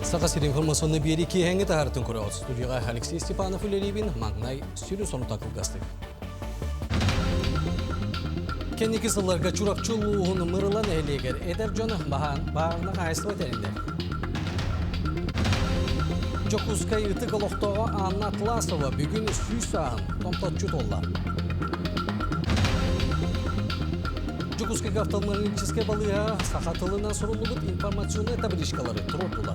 Сақасыр информационны береке әңгі тағыртын көрі студияға Алексей Степанов үлерейбін маңнай сүрі соны тақылғасты. Кеннекі сылларға чурапчылуғын мұрылан әлегер әдір жоны бағарына қайсыва тәріндер. Жокускай ұтық олықтауға Анна Тласова бүгін сүй сағын томтатчу толла. Жокускай автомобилическая балыға сақатылынан сұрылығыт информационный табличкалары тұротыла.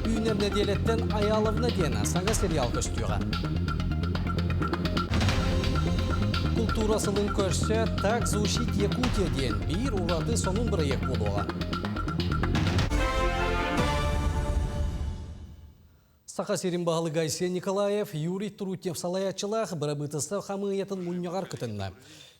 Үйінеріне делеттен аялығына дені саңа сериал көстіуға. Культурасылың көрсе так звучит Якутия ден бір урады сонун проект болуға. Сақасерин бағылы Гайсия Николаев, Юрий Трутнев салаятчылақ бірабытысы қамыйетін мұньяғар күтінна.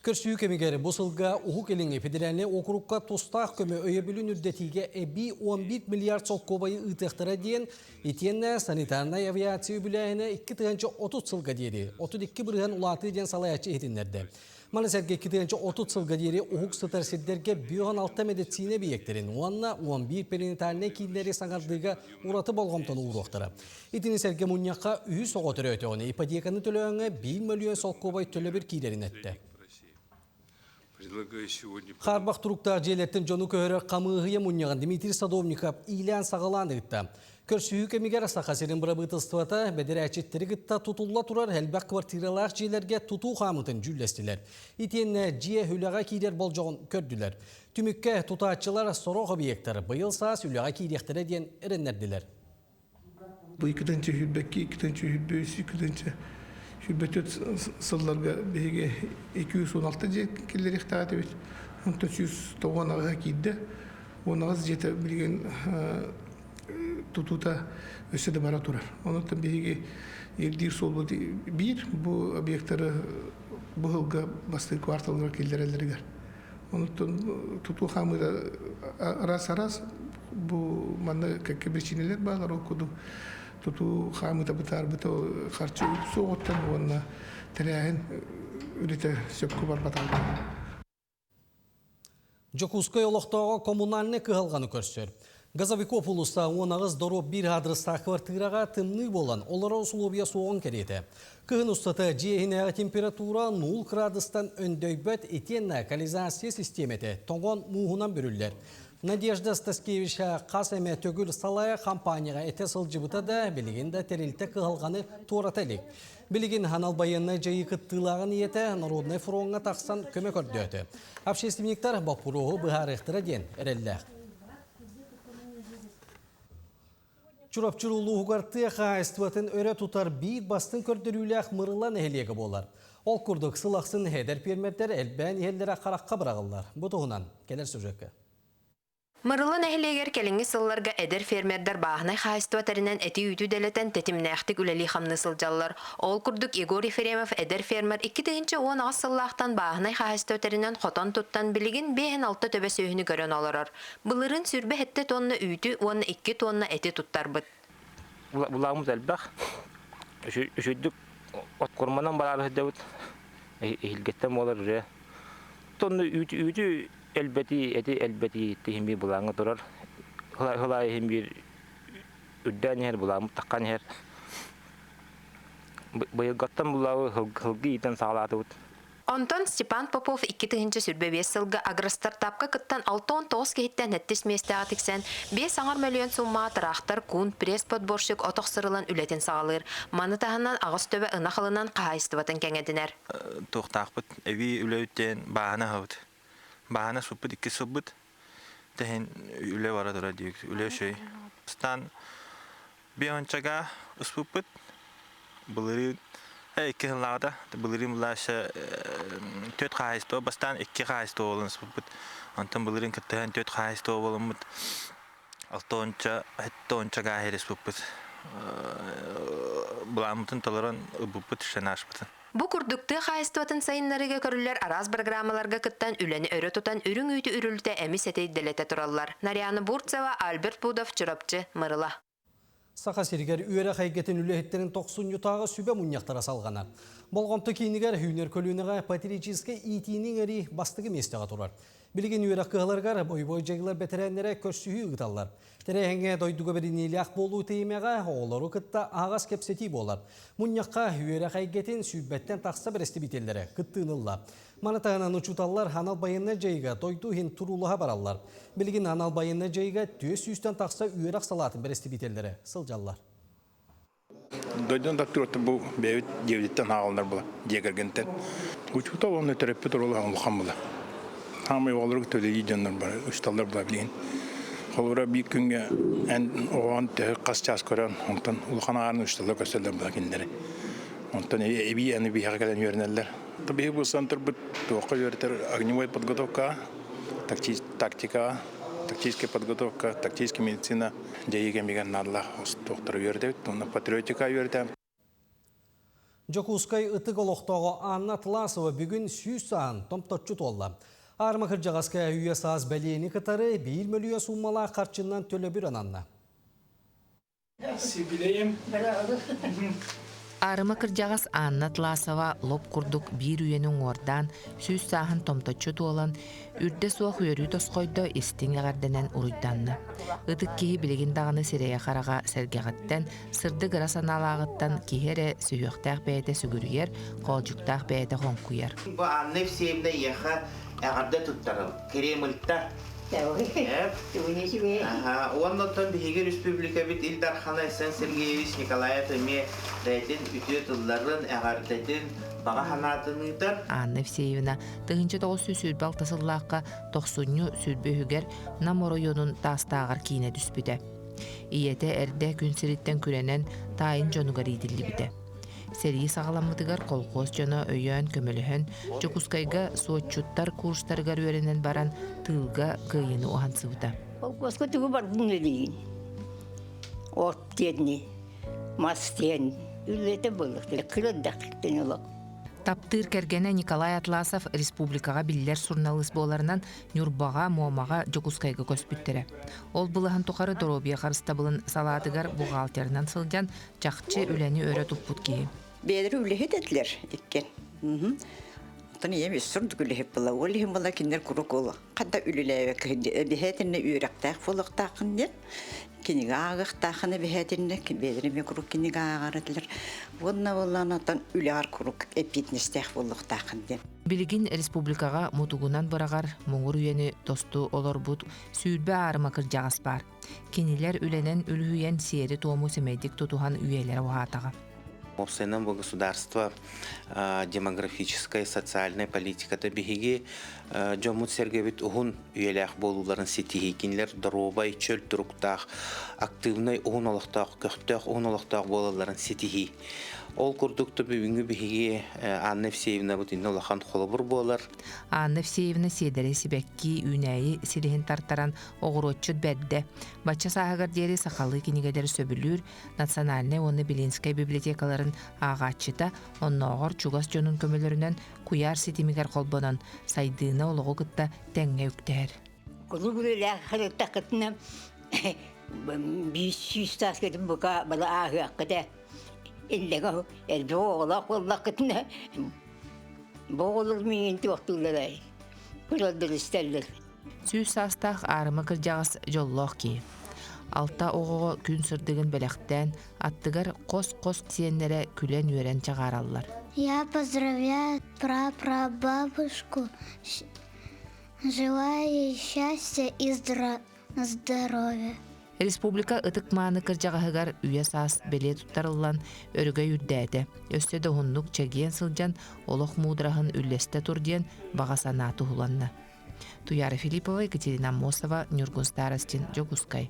Көрсүйі кемегері бұсылға ұғы келіңе федеральный округқа тостақ көмі өйебілін үрдетіге 11 миллиард сол кобайы ұйтықтыра дейін, етенне санитарный авиация бүләйіні 2-30 сылға дейі, 32 бірген ұлаты ден салаятчы етіндерді. Малесерге 2-30 сылға дейі ұғық сытарседдерге 1-6 медицина бейектерін, оңна 11 перинатальный кейлері саңардыға ұраты болғамтан ұғырықтыры. Итінесерге мұньяққа үйі соғытыры өтеуіне, ипотеканы төлөңі 1 миллион сол кобай төлі бір кейлерін әтті. Қарбақ тұруқтар желеттен жону көрі қамығыя мұньяған Дмитрий Садовников илән сағалан ұйтты. Көрсүйі кемегер Сақасерин бірабытыстывата бәдірәчеттері ғытта тұтулла тұрар әлбәқ квартиралар жейлерге тұту қамытын жүллестілер. Итенне жие хүліға кейдер бол жоғын көрділер. Түмікке тұтатчылар сороқ объекттары бұйыл саас үліға кейдектері ден әрінерділер. Бұл 2-ші хүлбәкке, 2-ші хүлбөйсі, 2-ші хүлбәтөт сылларға бәйге 216 жер келер ектағат өйт. 1390 ағыға кейді. Онағыз жеті білген тұтута өседі бара тұрар. Онықтан бейге ердер сол болды бір, бұл объекттары бұғылға басты кварталға келдер әлдерігер. Онықтан тұту қамыда арас-арас бұл маңна көкке причинелер бағалар оқыды. Тұту қамыда бұтар бұта қарчы соғыттан онына тәрәйін үреті сөпкі бар баталды. Жокускай олықтауға коммунальны кығалғаны көрсер. Газовикопулуста онағыз дороб бір адрыста квартираға тымны болан, олары ұсылубия соғын кереті. Кығын ұстаты жиегінеға температура 0 градустан өндойбөт етенна канализация системеті тоңғын мұғынан бүрілдер. Надежда Стаскевича қас әме төгіл салая компанияға әте сылжыбыта да білігенді тәрелті кығалғаны торатәлік. Білеген ханалбайынна жайы қыттылағын еті Народный фронға тақсан көмек өрді. Общественниктар бақпұрығы бұғарықтыра ден әрелләқ. Чурапчылулу ғарты қайыстыватын өрі тұтар бейт бастың көрдірілі мұрылан әлегі болар. Ол күрдік сылақсын әдер перметтер әлбән елдері қараққа бірағылар. Бұтығынан келер сөзөкі. Мұрылан әхілегер келіңі сылларға әдер фермердер бағынай қайыстыватарынан әті үйту дәлетен тетімнәқтік үләлі қамны сылжалар. Ол күрдік Егор Ефремов әдер фермер 2-10 сыллақтан бағынай қайыстыватарынан қотан тұттан білігін 5-6 төбе сөйіні көрін оларар. Бұлырын сүрбе әтті тонны үйті, 12 тонны әті тұттар бұд. Бұлағымыз әлбәқ, үшүйдік отқұрманан барары өдеуіт, ehilgetten olur re. Tonu ücü elbeti tihimi bulağına durar. Hılay hem bir üdden her bulağımı takkan her. Bayılgattan bulağı hılgı iten sağladı. Антон Степан Попов 2-нче сүрбе сылга агростартапка кыттан 6-9 кехиттен нәттис местеға тиксен 5 миллион сумма трактор, кун, пресс-подборщик отоқсырылан үлетен сағалыр. Маны тағынан ағыз төбе ынақылынан қайыстыватын кәңедінер. Тоқтақпыт, әві үлеуттен бағана хауд. Бағана сұппыт, 2 сұппыт. Тәхен үле бара тұра дейік, үле шөй. Стан бейончаға ұспыппыт, бұлыры iki yıllarda bilirim laşa 4 kayısto bastan 2 kayısto olunuz bu antam bilirim kıtan 4 kayısto olunmut altonca gaheres bu bulamutun toleran bu şanaşpıtın. Bu kurdukta kayıstvatın sayınlarıga körüller araz programmalarga kıttan üleni örü tutan ürün üytü ürülte emis etey delete turallar. Nariyana Burtseva, Albert Budov, Çırapçı, Mırıla. Saqa serger üyere qaygetin ülehitlerin 90 yutağı sübe munyaqtara salğana. Bolğontu kiyiniger hüner kölüneğe patriciske itinin eri bastığı mesteğe turar. Bilgin üyerek kığalargar boy jegler beterenlere köşsühü ıgıtallar. Terehenge doyduga birinilyak bolu teymeğe oğları kıtta ağız kepseti bolar. Munyakka üyerek aygetin sübbetten taksa beresti bitellere kıttığınılla. Manatağınan uçutallar hanal bayınna jayga doydu hin turuluğa barallar. Bilgin hanal bayınna jayga tües yüzden taksa üyerek salatın beresti bitellere sıljallar. Дойден доктор bu beyit devletten ağıllar bula diyegergenten. Uçukta onu terapi torulu ağılxam bula. Hamı olarak töleyi canlar var. Ustallar bula bilen. Kolura bir günge en oğan kas ças koran ondan ulxan ağarın ustallar gösterler bula kendileri. Ondan evi yani bir hakikaten yöneller. Tabii bu center bu toka yönetir огневой подготовка, тактика, тактическая подготовка, тактическая медицина. Дейген беген нарла доктор yönetir. Onu patriotika yönetir. Jokuskay ıtık oloqtoğu Anna Tlasova bugün süs sağın tomtotçut olla. Armakır jagaskaya üye saz beliyeni kıtarı 1 milyon summala karçından töle bir ananna. Arıma kırjağız Anna Tlasova lop kurduk bir üyenin ordan süs sağın tomtotçut olan ürde soğuk yörü toskoyda istin ağardenen uruydanlı. Itık kihi biligin dağını sireye karağa sergeğitten, sırdı gırasan alağıttan kihere süyöktağ beyde sügürüyer, kolcuktağ beyde honkuyar. Bu anne sevimde yaha ağırda tuttarım. Kreml'ta. Evet. Ondan Bihiger Respublika bit İldar Xana Esen Sergeyevich Nikolayev Eme Reytin ütüye tılların ağardadın bağa hanatınıdır. Anna Evseyevna tığınca doğu süsülbal tasıllaqqa 90'yu sülbühüger Namoroyonun tastağır kine düspüde. İyete erde günsiritten kürenen tayın jonugar idilli bide. Seriyi sağlamıdıgar kolkoz jona öyön kömölühön Jokuskayga soğutçuttar kurstargar öğrenen baran tığılga gıyını ohansıvda. Kolkozga tügü var bunu deyin. Ot diyeni, mas diyen, ülete balıktır, kırıldaklıktan olak. Taptır kergene Nikolay Atlasov Respublikaga biller surnalist bolarынан Nurbaga muamaga Jokuskayga köspüttere. Ol bulahan toqarı dorobiya qarıstabılın saladıgar buğalterынан sıljan çakçı üleni öre tupput kihi. Bedri ülehet etler ikken. Tani yemi sürdük ülehet bula. Olihim bula kinler kuruk ola. Kadda üleleve bihetine üyrektağ foluqtağın der. Kiniga ağıqtağını bihetine bedri mi kuruk kiniga ağarıdılır. Vonna vollanatan ülear kuruk epitnistağ foluqtağın der. Biligin Respublikaga mutugunan bıragar muğur üyeni tostu olorbut sülbe ağrıma kırjağız bar. Kiniler ülenen ülhüyen siyeri tomu semeydik tutuhan üyelere vahataga. Обстоятельно государство, демографическая, социальная политика табиги, Жомут Сергеевич угун üyeler болуларын сетиги кинлер дробай чөл туруктах активный угун олохтах көктөх угун олохтах болуларын сетиги. Ол курдукту бүгүнгү биги Анна Евсеевна бутин олахан холобур болар. Anna Evseyevna sedere sibekki ünäyi silihin tartaran oğurotçut bedde. Baça sahagar deri sakalı kinigeder söbülür, Naциональный оны Белинская библиотекаларын ağaççıta onnoğor çugas jonun kömölörünen kuyar sitimiger kolbonan saydığına oloğu gıtta tenge ükter. Kulu gülüyle kırıkta kıtına bir süstas gidip buka bala ağı hakkıda. İllege elbe oğlak oğlak kıtına boğulur miyim tuğtuğlara. Kırıldır isterler. Süs sastaq arıma kırjağız jolloq ki. Alta oğuğa gün sırdıgın belekten attıgar kos tiyenlere külen yören çağarallar. Я поздравляю прапрабабушку, желаю ей счастья и здоровья. Respublika ıtıkmanı kırjağıgar üye sas bele tuttarılan örgü yürdädi. Öste dohunluk çegiyen sılcan oloq mudrahın ülleste turdiyen bağa sanatı hulanna. Tuyara Filipova, Екатерина Мосова, Нюргун Старостин, Jokuskay.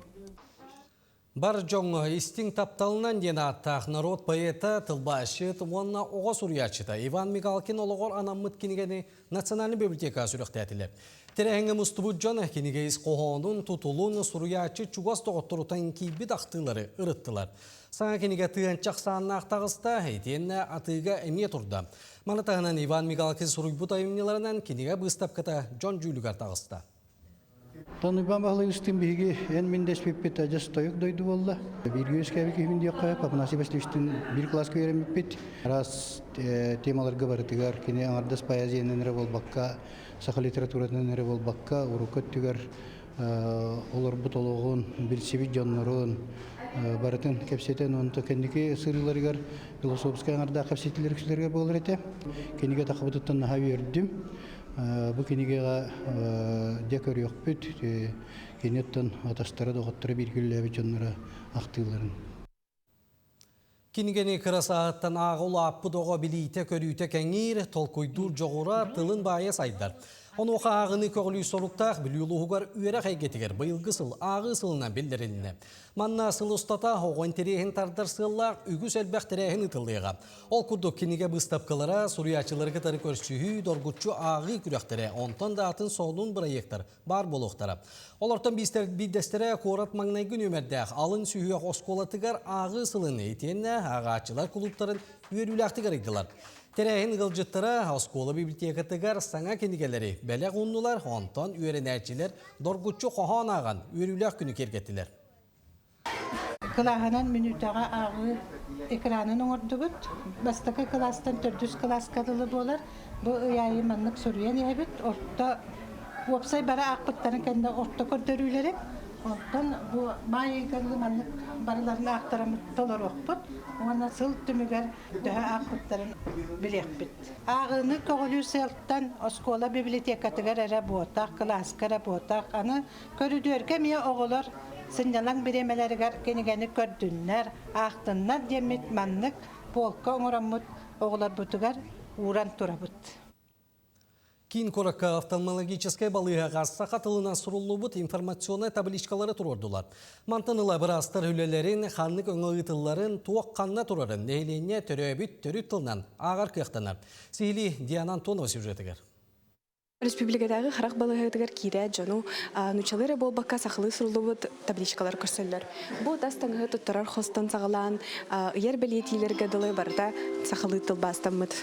Бар жоңы истин тапталынан ден аттақ народ поэта тылбашы туғанна оға сурьячыта Иван Мигалкин олығыр анаммыт кенігені Национальный библиотека сүріқтәтілі. Терәңі мұстыбы жона кенігейіз қоғанын тұтылын сурьячы чугас тоғыттырутан кейбі дақтылары ұрыттылар. Саңа кенеге тыған чақсанын ақтағыста әйтенне атыға әме тұрды. Манатағынан Иван Мигалкин сұруйбұт айымнеларынан кенеге бұстапқыта жон жүйлігар тағыста. Таныбан бағлайыстың бігі ән мендес беппет ажас тойық дойды болды. Bir göz kәбі кемін де қойып, Апанасий Васильевичтің бір класс көйерім беппет. Раз темаларға барытығар, кене аңардас поэзияның әрі болбаққа, сақа литератураның әрі болбаққа, урукот түгер олар бұтолығын, білсебет жанларын, барытын кәпсетен, онты кәндеке сырыларығар, философскай аңарда кәпсетілер кісілерге болыр еті. Кенеге тақыбытыттан наға өрдім. Бұл кенеге декор yok büt, kenetten atastara doqattara bir gülle biçonlara aqtılарын. Кинигени кырасааттан ағыл аппы доға билейте көрүйте кәңір, толкойдур жоғыра тылын бая сайдар. Оны оқа ағыны көғілі соруқтақ білюлуғығар үйері қайгетігер бұйылғы сыл ағы сылынан білдіріліне. Манна сыл ұстата оғын терехін тардар сыллақ үгіс әлбәқ терехін ұтылыға. Ол күрдік кенеге бұстапқылара суриячылары кітары көрсүйі доргутчу ағы күректері, онтан да атын соғын бірайектар бар болуқтары. Олартан бидестері қорат маңнай күн өмердәқ алын сүйі осколатығар ағы сылыны етенне ағачылар клубтарын үйеріліқтігар еділар. Терәйін ғылжыттыра осколы библиотекатығар саңа кенігелері бәләқ ұннулар, онтан үйерінәрчілер доргутчу қоған аған үйеріліқ күні кергеттілер. Кылағанан минутаға ағы экранын оңырдығыт. Бастықы кластан түрдіс класс кадылы болар. Бұл ұяйы маннық сүрген ебіт. Орта опсай бара ақпыттарын кәнді орта көрдірулерек. Ondan bu mayıgırlı manlık barılarını aktaramıttalar okput. Ona sıl tümüger daha akpıtların bilekbit. Ağını koğulü selttan oskola bibliotekatıgar ara boğutak, klaskara boğutak. Anı körüdörke miye oğular sınyalan biremelerigar kenigeni kördünler, aktınlar demit manlık polka oğuramut oğular butugar uğran turabut. Кин коракка офтальмологическая балыға ғарса қатылынан сұрулы бұд информационный табличкалары тұрордылар. Мантаныла бірастар үлелерін, қанлық өңілітілларын туақ қанна тұрарын, нейлене түрөбіт түрі тылынан ағар күйақтанар. Сейлі Диана Антонова сюжетігер. Республикадағы қарақ балығығыдығар кейрі жону нучалары бол баққа сақылы сұрулы бұд табличкалар көрсілер. Бұл дастаңғы тұттарар қостан сағылан, ұйар бәлетейлерге дылы барда сақылы тылбастамыд.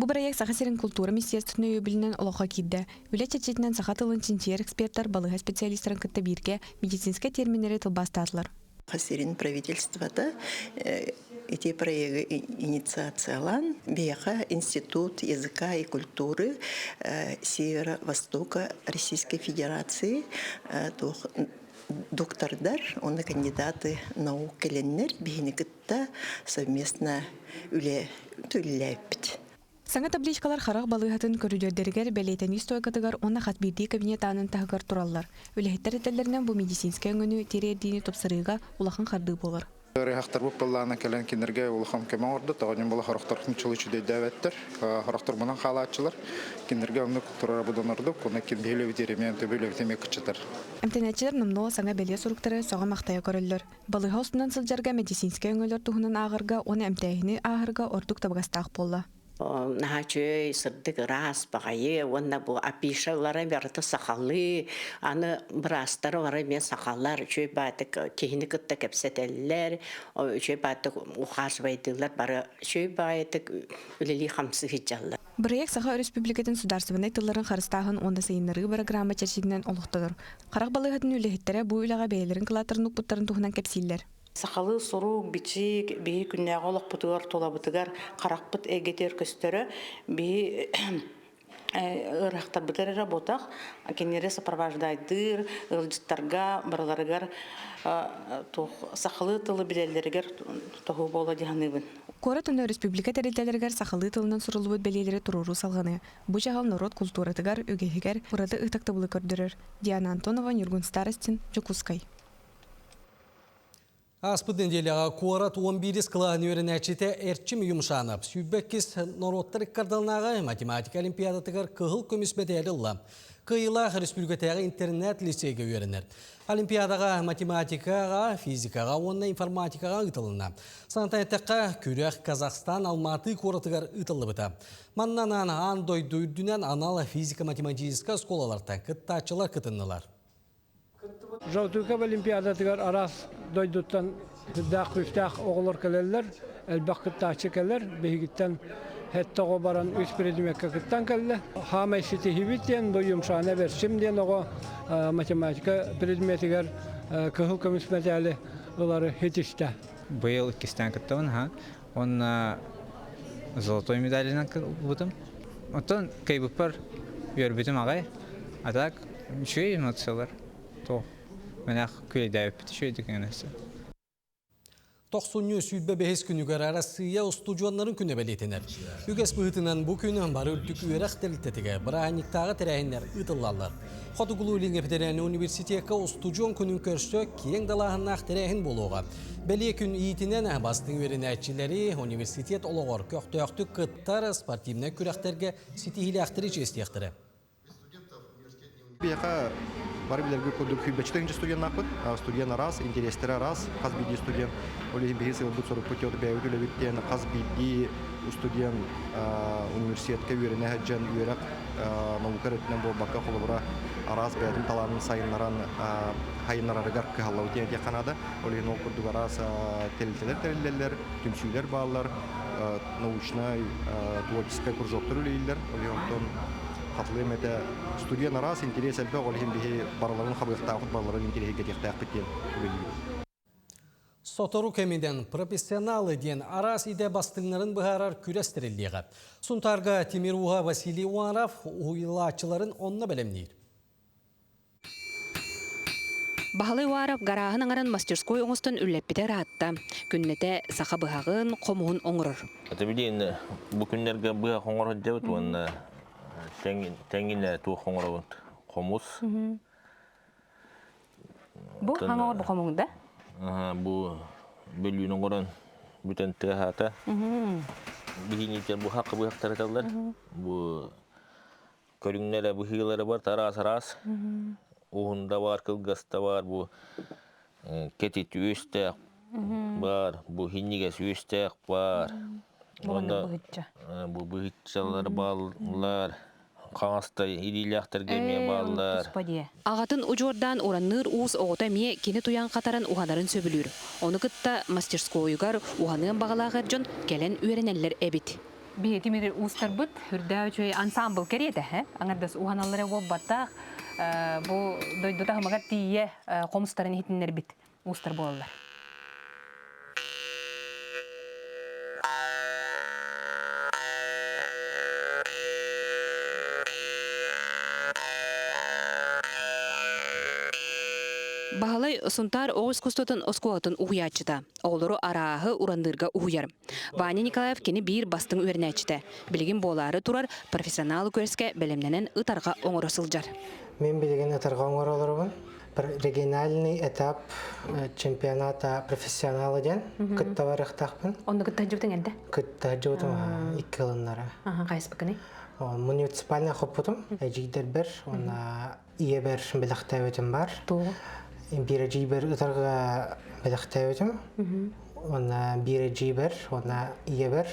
Бұл проект Саха-Серин культура министерствоны өбілінен олоға кейді. Үлет чечетінен Саха-Тылын чинчер эксперттар балыға специалистерін күтті бірге медицинская терминері тылбастатылар. Саха-Серин правительствода эти проекты инициациялан Бияха институт языка и культуры Северо-Востока Российской Федерации доктордар, оны кандидаты наук келеннер бейінікітті совместно үлеләйпіт. Саңа табличкалар қарақ балығатын көрүдердергер бәлейтен истойкатыгар оны қат бірдей кабинет анын тағығар тураллар. Үләхеттер етелерінен бұл медицинская өңіні терердейіні топсырыға улахан қарды болар. Рехақтар бұл баллағына кәлін кенерге улахан кәмен орды. Тағанен бұл харақтар күнчілі чүдей дәвәттір. Харақтар бұнан қалатчылар. Кенерге оны тұрара бұдан орды. Оны кен бейлі өтеремен төбейлі өтеме күтчітір. Әмтенәтчілер нымнуы саңа бәле сұруқтары соға мақтая көрілдер. Балыға ұстынан сылжарға медицинская өңілер тұғынан ағырға, оны әмтәйіні ағырға ордық табығастақ болла. Нахачы сырдык раз бағайы, онна бұл апишалары берді сақалы, аны бірастары бары мен сақалар, чөй бәдік кейіні күтті кәпсетелілер, чөй бәдік ұқас байдылар, бары чөй бәдік үлілі қамсы хиджалар. Проект Саха Республикатын сударсывынай тылларын қарыстағын онда сайынлары программа чәршігінен олықтыдыр. Қарақ балығатын үліхеттері бұл үліға бәйлерін қылаттарын ұқпыттарын тұғынан кәпсейлер. Сақалы сұру бичи бейі күннәғы олық бұтығар, тола бұтығар, қарақпыт әгетер көстері бейі ұрақтар бұтары работақ, кенері сапарваждайдыр, ұлжыттарға, бараларығар, сақалы тылы білелерігер тоғы бола дегенебін. Кора түні республика тәрелдерігер сақалы тылынан сұрылы бұд бәлелері тұруру салғаны. Бұ жағал народ культуратығар, өгегігер, ұрады ұқтақты бұлы көрдірір. Диана Антонова, Нюргун Старостин, Жукускай. Аспыдын делеға Куарат 11 қылағын өрін әчеті әрчім юмшанып. Сүйбәккіз народтар кардалнаға математика олимпиадатығар кығыл көміс бәдәлі. Кыйлақ республикатағы интернет лицейге өрінер. Олимпиадаға математикаға, физикаға, онна информатикаға ұтылына. Сантайттаққа күрек Казахстан, Алматы Куаратығар ұтылы бұта. Маннанан андой дүйдінен аналы физика-математическа сколаларда кыттачылар кытынылар. Жаутука олимпиадатыгар арас дойдуттан дақ күфтақ оғылар келелер, әлбақ кыттачы келер, бейгіттен Hette baran üç predimekka kıttan kaldı. Hama siti hibitten bu yumşağına versimden o matematika predimetiger kıhıl komismetali onları hitişte. Bu yıl ikisinden kıttavın ha. Он золотой медалинен будем. Оттан кайбыпар йөрбүтүм агай. А так шөй эмоциялар. То. Менә көйдәп бит шөй дигәнәсе. 90 südbe behes günü karara sıyya ustucuanların küne belirtenler. Üges bıhıtınan bu günü barı ültük üyerak delittetige bırahaniktağı terehinler ıtıllarlar. Xotukulu ilinge pedereni üniversiteka ustucuan günün körstö kiyen dalahannaq terehin boluğa. Beliye gün iyitinen bastın öğrenicileri üniversitet oluğor köktüktük kıttar sportivne kürekterge sitihili aktirici istiyakları. Бар билерге көдүк хүбөчтөгүнчө студент напыт, студент раз, интерестер раз, каз биди студент, олеги бехиси бут соруп көтөдү бәйгүлө биттен, каз биди студент университетке үйрөнө хаҗан үйрәк наука ретинен бу бакка холобра араз бәдим таланын сайыннаран хайыннарыгар калау тиен Канада, олеги нол курдук араз телелер, түнсүйлер баалар, научный творческий кружоктор үлейлер, олеги Хатлым это студент раз интерес әлбә олым бихи бараларын хабыктагы балаларын интерес гетектак биттен. Сотору кемиден профессионалы ден арас иде бастыңнарын быһарар күрестерилдиге. Сунтарга Тимируга Василий Уаров уйлачыларын онна белемнир. Бахалы Уаров гараһын аңаран мастерской оңостон үллеппитер атта. Күннете саха быһагын комуун оңорор. Это билин бу күннәргә быһа оңорор дебет уонна. Тәңгенләр туы қоңырауын қомыз. Бұл қаңауыр бұл қомыңда? Бұл бөлуінің орын бүтін тіға хата. Бігінеттер бұл хақы бұяқтар аталар. Бұл көріңнері бұхилары бар, тарас-арас. Оғында бар, кылғаста бар, бұл кетет өстәк бар, бұл хиннигес өстәк бар. Бұл бұғытчалар балылар. Қаңастай идеялақтар кеме балдар. Ағатын ұжордан оранныр уыз оғыта ме кені туян қатарын уғанарын сөбілір. Оны күтті мастерскойығар уғанын бағалағыр жон кәлін үйренелер әбіт. Бейетімері уыстар бұд, үрді өчөй ансамбл кереді, аңардас уғаналары ол баттақ, бұл дойдотағы мағат тие қомыстарын хетінлер біт, уыстар болалар. Бахалай сунтар оғыз күстотын оскуатын уғиячыта. Олары арағы урандырға уғияр. Ваня Николаев кені бір бастың өрнәчіті. Білген болары турар профессионалы көріске білімненен ұтарға оңыр осылжар. Мен білген ұтарға оңыр оларығын. Региональный этап чемпионата профессионалы ден күтті барықтақпын. Онды күтті жүбдің әнді? Күтті жүбдің 2 жылынлары. Қайсы бүкіні? Муниципальный қопытым. Әжейдер бір, ие бір біліқті өтім бар. Bir bir ıtarga belirteydim. Ona bir ona iyi bir.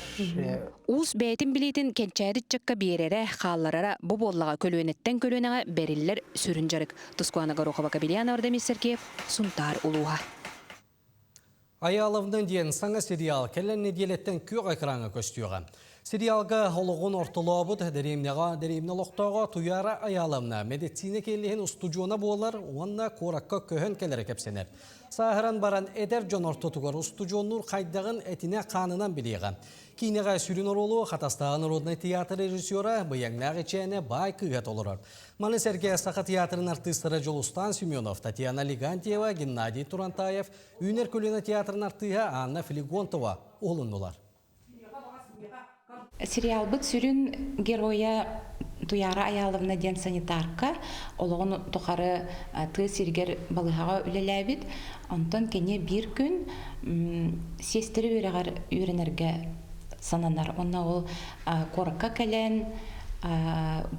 Uz beytin biletin kençaydı çakka birere xallarara bu bollağa kölönetten kölöneğe beriller sürüncarık. Tuskuanaga roxabaka bilyan Ardemir Sergeyev suntar uluğa. Ayalavdan diyen sana serial kellen nediyeletten kök ekrana köstüyorga. Serialga holuğun ortalabıd derimne loqtağa tuyara ayalamna meditsine kellihin ustucuona boğalar oğanna korakka köhön kelere kepsener. Saharan baran eder jon ortotugar ustucuonur kaydağın etine kanınan biliğen. Kineğe sürün orolu Xatastağın Rodnay Teatr rejissiyora bıyangnağı içene bay kıyat olurar. Mali Sergey Saha Teatrın artistları Jolustan Semyonov, Tatiana Ligantiyeva, Gennadiy Turantayev, Üner Kölena Teatrın artıha Anna Filigontova olundular. Сериал бит сүрүн героя туяра аялымна ден санитарка олоғын тухары ты сиргер балыхага үлеләбит. Антон кене bir күн сестери үйренерге сананар. Онна ол коракка келен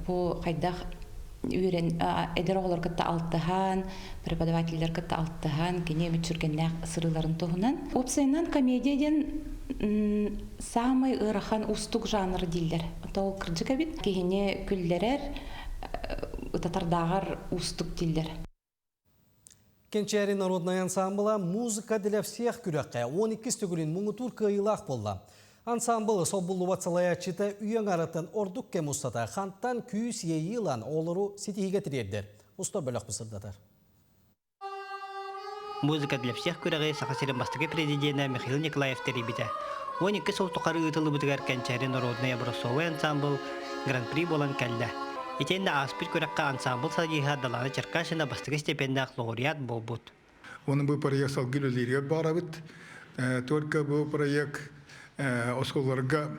бу кайдах эдер оғылар кытта алтыхан, преподавательдер кытта алтыхан, кене бүтчүргеннәк сырыларын туһунан. Опсайнан комедияден самый ырыхан устук жанры дилдер. Ол кырдыка бит, кене күллерер, татардагар устук дилдер. Kençeri Народный ансамбла музыка для всех күрәккә 12 стөгілін мұңытур кыйлақ болла. Ансамбл собуллубат салаячыта үйен аратын ордук кем устата ханттан күйіс ейілан олыру сетиге тірердер. Уста бөлік бұсырдатар. Музыка для всех күрәгы Саха-Сирин бастығы президенті Михаил Николаев теребіті. 12 сол тұқары ұтылы бұтығар кәнчәрі народный образцовый ансамбл гран-при болан кәлді. Етенді аспит күрәққа ансамбл садиға даланы Черкашина бастығы степендақ лауреат бол бұд. Оның бұл проект салгілілерге барабыд. Только бұл проект осколарға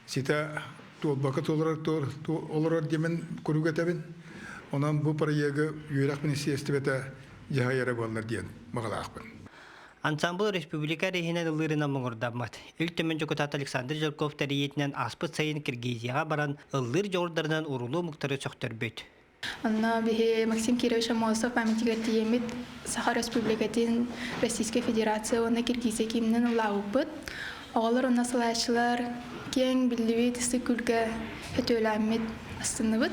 сита толбақы олар демен көруге тәбін. Онан бұл проекті үйрәқ министерствета жағайары болар дейін мағалақпын. Ансамбл республика рейхінен ұлырына мұңырдамат. Үлтімен жүкітат Александр Жарков тәрейетінен аспыт сайын Киргизияға баран ұлыр жордарынан ұрылу мұқтары сөқтір бөт. Анна бихе Максим Кирович Амосов памятига тиемит Саха Республикатын Российская Федерация оны Киргизия кимнен улаупыт. Оғалар онна салайшылар кең білдует істі күлге хөтөләмет астыныбыт.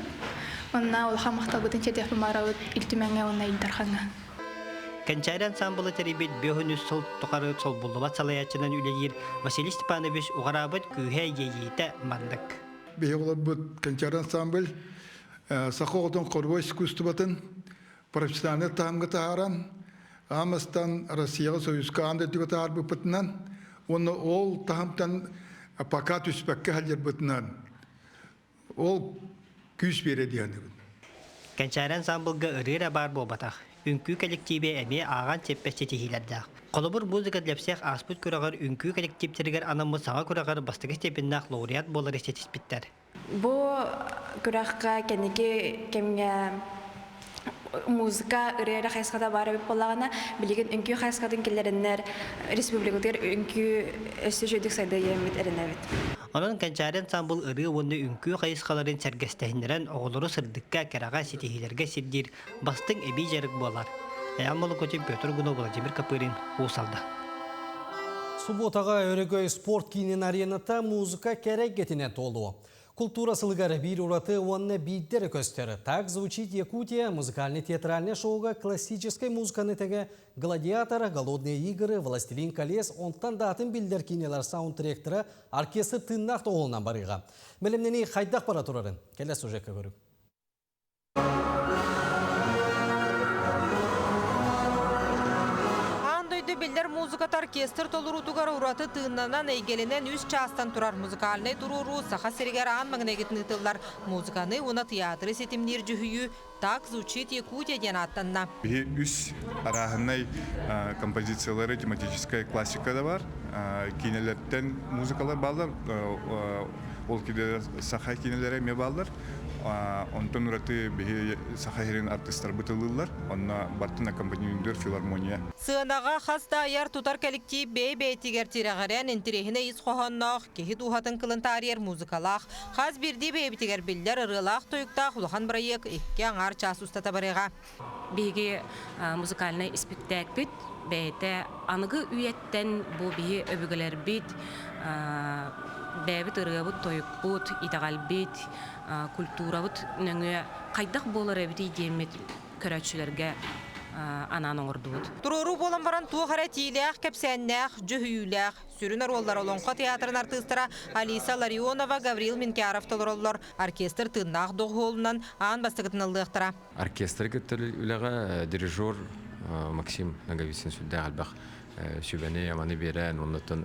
Онна олға мақталбытын чедек бімарауыт үлтіменге онна илдархана. Кәнчәрі ансамблы тәребет бөхініз сол тұқары сол бұллыбат салаячынан үлейір Василий Степанович ұғарабыт күйе ейеті мандық. Бейе олар бұд кәнчәрі ансамбль Саха оғытын қорбой искусствотын профессиональный тағымғы тағаран Амастан Россияға Союзға аңды түгі тағар бұпытынан оны ол тағымтан пока түспәкке әлдер бұтынан ол күйіс береді яны. Кәнчәрі ансамблға ұрыра бар болбатақ. Үнкүү коллективе әме аған теппәсте тихилердақ. Қолыбыр музыка длепсех аспыт күрағар үнкүү коллективтергер анамы саңа күрағар бастығы степендақ лауреат болар естетіспіттер. Бұл күраққа кәнеге кемге музыка ұрыра қайсқада бары біп болағына білеген үнкүү қайсқадың келерінер республикатыр үнкүү өсі жөдік сайды емет әрінәвет. Onun Kәнчәрі ансамбл ұры оны үнкүү қайысқаларын сәргестәйіндерін оғылыры сырдыққа кәраға сетихилерге сирдер бастың әбей жарық болар. Әйаммалы көтен Петр Гуно Владимир Капырин ұсалды. Суботаға өрігөй спорт кейінен арената музыка керек кетіне толуы. Культура сылғары бір ұраты онны бейдері көстері. Так звучит Якутия музыкальный театральный шоуға классической музыканы тәге «Гладиатор», «Голодные игры», «Властелин колес», онтан датын білдер кейнелер саундтректоры оркестр тыннақ тоғылынан барыға. Білімнені қайдақ бара тұрарын. Келес сюжетке көріп. Билдер музыкат оркестр толурутугар ураты тыыннанан эйгеленен үс частан турар музыкальный туруру Саха-Сиригер ан магнегитны тыллар музыканы уна театры сетимнир жүхүйі так звучит Якутия денаттанна. Үс арахынай композициялары тематическая классика да бар. Кинелерден музыкалар балдар, ол киде Саха кинелері ме балдар. Онтон ураты Саха-Сирин артисттар бытылылар, онна бартын аккомпанементер филармония. Сынаға хаста аяр тутар коллектив бей-бейтигер тирағарен интерехіне ис қоғаннақ, кехи тухатын кылын тарьер музыкалақ, хаз бірді бей-бейтигер білдер ырылақ тойықтақ ұлған бірайық екке аңар час ұстата барыға. Бейге музыкальный спектакль бит, бейті анығы үйеттен бұл бейі өбігілер бит, бәбіт ырығы тойық бұд, идағал бит, культура бұд, нөңі қайдақ болар әбіт идемет көрәтшілерге ананың ұрды бұд. Туруру болан баран туғара тийләқ, кәпсәннәқ, жүхүйіләқ, сүрін ароллар олонқа театрын артыстыра Алиса Ларионова, Гаврил Минкяров толыроллар. Оркестр тыннақ доғолынан ан бастығытын ылдықтыра. Оркестр күттір үліға дирижер Максим Наговицин сүлді қалбақ сөбәне яманы берән, оннатын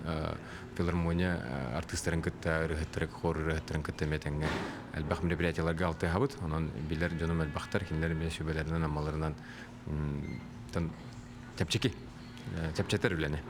филармония артистларын күтті рыхыттыры, қор рыхыттырын күтті метенге әлбақ мероприятияларға алты хабыт, онын билер жоным әлбақтар, кенлер мен сөбәлерінен амаларынан тәпчетер үләне.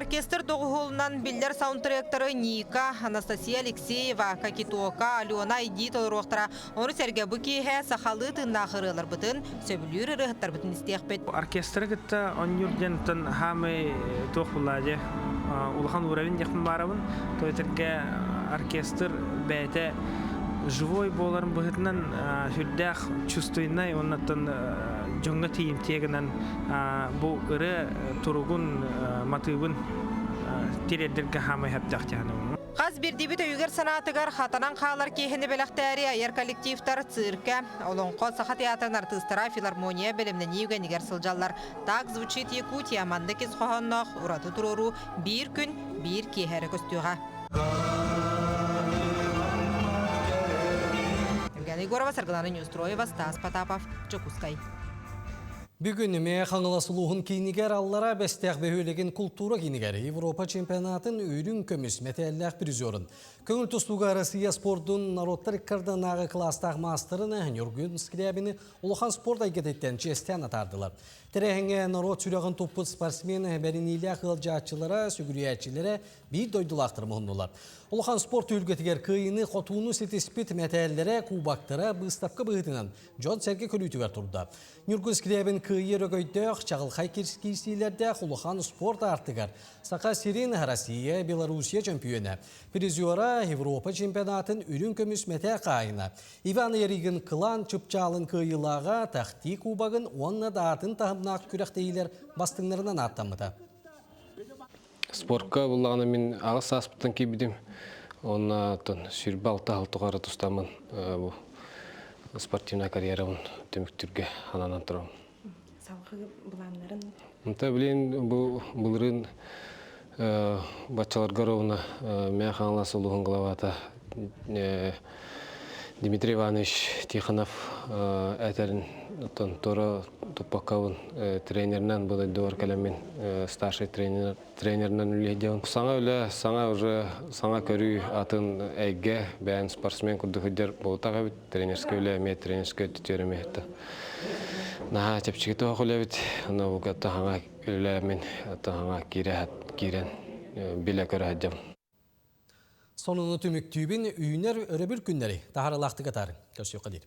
Оркестр доғылынан билдер саундтректоры Ника, Анастасия Алексеева, Какитока, Алена Идитол роқтыра. Оны сәрге бүкейе сақалы тыннақырылар бұтын, сөбілер ұрықтар бұтын істеқ бет. Оркестр күтті он юрдентін хамы тоқ бұладе. Улхан уралин яқын барабын. Тойтырге оркестр бәйті живой боларын бұғытынан хүрдәқ чувствойнай, оннаттан жоңға тейім тегінен бұл ұры тұрғын матығын тиредерге хамай әптіқтіғаны. Қаз бірдебі түйгер санатыгар хатанан қалар кейхіні белақтәрі айыр коллективтар цирка, олонқо саха театрын артыстыра филармония білімнен еугенігер сылжалар. Так звучит Якутия манды кез қоғаннақ ұраты тұрору бір күн бір кейхәрі көстуға. Евгений Горова, Саргалана Ньюстроева, Стас Потапов, Чокускай. Бүгін ме қаңыласылуғын кейінігер аллара бәстәқ бөхөлеген культура кейінігер Европа чемпионатын үйрін көміс мәтәлләқ призерін. Көңіл тұстуға Россия спорттың народтар иккарданағы кластақ мастерыны Нюрген Скрябіні ұлыған спорт айгететтен честен атардылар. Тәрәхіңе народ сүреген топпыт спортсмені бәрінейлі қылжатчылара, сүгірiyatчылары бір дойдылақтыр мұғындылар. Ұлыған спорт үлгетігер күйіні қотуыны сетеспет мәтәллері кубақтыра бұстапқа бұғытынан Джон Сәрге көлітігер тұрды. Нюрген Скрябін күйі рөгөйдіқ чағылқай керскейсейлерді ұлыған спорт артығар. Сақа Сирин Россия, Белоруссия чемпионы. Призера Европа чемпионатын үрін көміс мәтә қайына. Иван Еригін қылан чүпчалын күйілаға тақти кубағын онына датын тағымнақ күрәқтейлер бастыңларынан аттамыда. Спортқа бұлағына мен ағыс аспыттан кейбідім. Онына сүрбі алты алтығары тұстамын. Спортивна карьерамын төміктірге ананан тұрам. Салғы бұланларын? Мұнта білен бұлырын батчалар ғаровына мән қаңласы ұлығын ғылавата Дмитрий Иванович Тихонов әтәрін торы тұппаққауын тренерінен бұлай дуар кәлеммен старший тренерінен үлейдеуін. Саңа көрі атын әйге бәйін спортсмен күрді хүддер болтаға біт, тренерске үләме, тренерске түтеріме етті. Наға тепчігіті оқылы біт, бұғатты хаңа үләмен, хаңа кирен біле көрі әддем. Sonunu tümüktübün üyünler örebül günleri. Taharı lahtı katarın. Görüşü yok kadir.